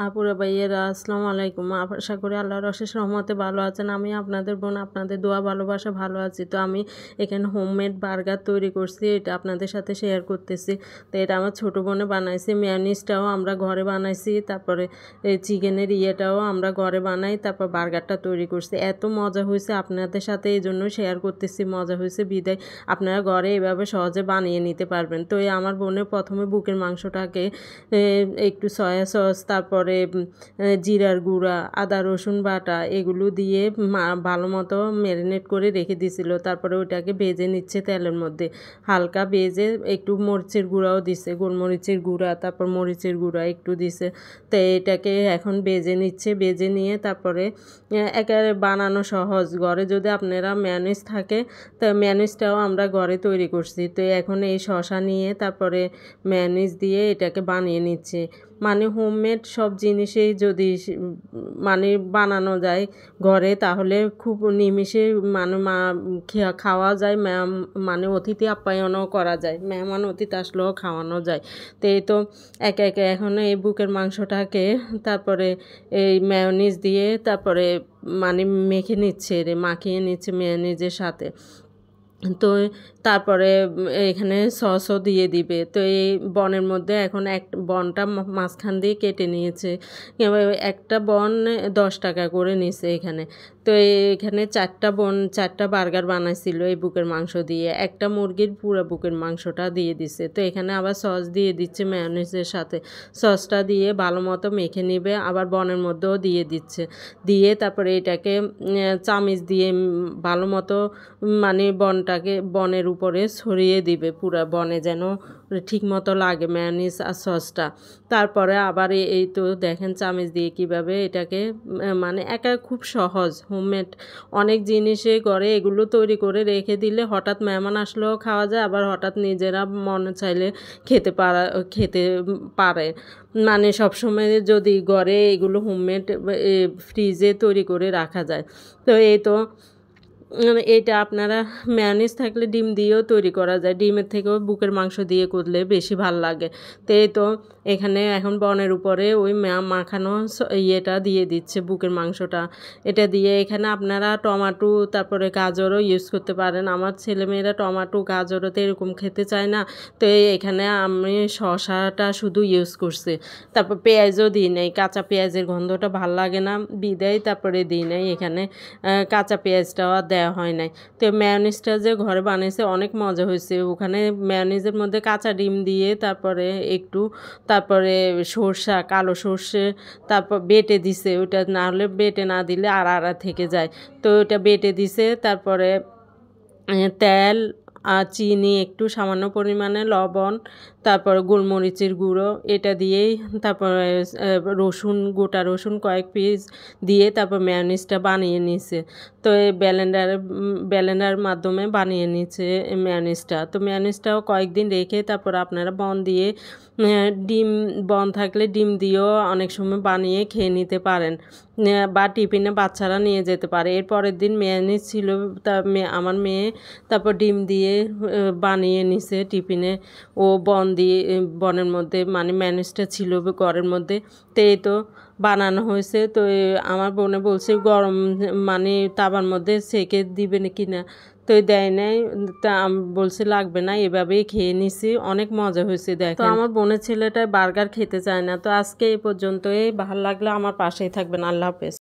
আপুরা ভাইয়েরা আসসালামু আলাইকুম। আশা করি আল্লাহর অশেষ রহমতে ভালো আছেন। আমি আপনাদের বোন, আপনাদের দোয়া ভালোবাসা ভালো আছি। তো আমি এখানে হোমমেড বার্গার তৈরি করছি, এটা আপনাদের সাথে শেয়ার করতেছি। তো এটা আমার ছোটো বোনে বানাইছি। মেয়োনিজটাও আমরা ঘরে বানাইছি, তারপরে এই চিকেনের ইয়েটাও আমরা ঘরে বানাই, তারপর বার্গারটা তৈরি করছি। এত মজা হয়েছে আপনাদের সাথে, এই জন্য শেয়ার করতেছি। মজা হয়েছে বিদায় আপনারা ঘরে এভাবে সহজে বানিয়ে নিতে পারবেন। তো এই আমার বোনের প্রথমে বুকের মাংসটাকে একটু সয়া সস, তারপরে জিরার গুঁড়া, আদা রসুন বাটা এগুলো দিয়ে ভালো মতো ম্যারিনেট করে রেখে দিয়েছিল। তারপরে ওইটাকে ভেজে নিচ্ছে তেলের মধ্যে, হালকা ভেজে একটু মরিচের গুঁড়াও দিছে, গোলমরিচের গুঁড়া, তারপর মরিচের গুঁড়া একটু দিছে। তো এটাকে এখন ভেজে নিচ্ছে। ভেজে নিয়ে তারপরে একেবারে বানানো সহজ। ঘরে যদি আপনারা মেয়োনিজ থাকে, তো মেয়োনিজটাও আমরা ঘরে তৈরি করছি। তো এখন এই শসা নিয়ে তারপরে মেয়োনিজ দিয়ে এটাকে বানিয়ে নিচ্ছে। মানে হোমমেড সব জিনিসেই যদি মানে বানানো যায় ঘরে, তাহলে খুব নিমিষে মানে খাওয়া যায়, মানে অতিথি আপ্যায়নও করা যায়, মেহমান অতিথি আসলেও খাওয়ানো যায়। তো এই তো একে একে এখন এই বুকের মাংসটাকে তারপরে এই মেয়োনিজ দিয়ে তারপরে মানে মাখিয়ে নিচ্ছে মেয়োনিজের সাথে। তো তারপরে এখানে সসও দিয়ে দিবে। তো এই বনের মধ্যে এখন এক বনটা মাঝখান দিয়ে কেটে নিয়েছে, একটা বন 10 টাকা করে নিছে এখানে। তো এখানে 4টা বার্গার বানাইছিল এই বুকের মাংস দিয়ে, একটা মুরগির পুরো বুকের মাংসটা দিয়ে দিছে। তো এখানে আবার সস দিয়ে দিচ্ছে মেয়োনিজের সাথে। সসটা দিয়ে ভালো মতো মেখে নিবে, আবার বনের মধ্যেও দিয়ে দিচ্ছে। দিয়ে তারপরে এটাকে চামিচ দিয়ে ভালো মতো মানে বনের উপরে ছড়িয়ে দিবে, পুরো বনে যেন ঠিক মতো লাগে মেয়োনিজ আর সসটা। তারপরে আবার এই তো দেখেন চামিচ দিয়ে কিভাবে এটাকে মানে খুব সহজ হোমমেড অনেক জিনিসে করে এগুলো তৈরি করে রেখে দিলে হঠাৎ মেহমান আসলেও খাওয়া যায়, আবার হঠাৎ নিজেরা মনে চাইলে খেতে পারে। মানে সবসময় যদি ঘরে এগুলো হোমমেড ফ্রিজে তৈরি করে রাখা যায়। তো এই তো এটা আপনারা মেয়োনিজ থাকলে ডিম দিয়েও তৈরি করা যায়, ডিমের থেকেও বুকের মাংস দিয়ে করলে বেশি ভাল লাগে। তো এই তো এখানে এখন বনের উপরে ওই মাখানো ইয়েটা দিয়ে দিচ্ছে, বুকের মাংসটা। এটা দিয়ে এখানে আপনারা টমাটো তারপরে গাজরও ইউজ করতে পারেন। আমার ছেলেমেয়েরা টমাটো গাজরও তো এরকম খেতে চায় না, তো এখানে আমি শসাটা শুধু ইউজ করছি। তারপর পেঁয়াজও দিই নাই, কাঁচা পেঁয়াজের গন্ধটা ভাল লাগে না বিদায় তারপরে দিই নাই এখানে কাঁচা পেঁয়াজটাও আর দেওয়া হয় নাই। তো মেয়োনিজটা যে ঘরে বানিয়েছে অনেক মজা হয়েছে। ওখানে মেয়োনিজের মধ্যে কাঁচা ডিম দিয়ে তারপরে কালো সর্ষে তারপর বেটে দিছে। ওটা না হলে বেটে না দিলে আড়া থেকে যায়, তো ওটা বেটে দিছে। তারপরে তেল আর চিনি, একটু সামান্য পরিমাণে লবণ, তারপর গোলমরিচের গুঁড়ো এটা দিয়েই তারপরে গোটা রসুন কয়েক পিস দিয়ে তারপর মেয়োনিজটা বানিয়ে নিছে। তো এই ব্লেন্ডারের মাধ্যমে বানিয়ে নিচ্ছে মেয়োনিজটা। তো মেয়োনিজটাও কয়েকদিন রেখে তারপর আপনারা বন থাকলে ডিম দিয়েও অনেক সময় বানিয়ে খেয়ে নিতে পারেন, বা টিফিনে বাচ্চারা নিয়ে যেতে পারে। এর পরের দিন মেয়োনিজ ছিল, আমার মেয়ে তারপর ডিম দিয়ে বানিয়ে নিছে টিফিনে। ও বনের মধ্যে মানে মেয়োনিজটা ছিল ঘরের মধ্যে। তো এই তো বানানো হয়েছে। তো আমার বোনে বলছে গরম মানে তাবার মধ্যে সেকে দিবে কি না, তো দেয় নাই। তা বলছে লাগবে না, এভাবেই খেয়ে নিছি, অনেক মজা হয়েছে। দেখেন, তো আমার বোনের ছেলেটা বার্গার খেতে চায় না। তো আজকে এই পর্যন্তই। ভালো লাগলে আমার পাশেই থাকবেন। আল্লাহ হাফেজ।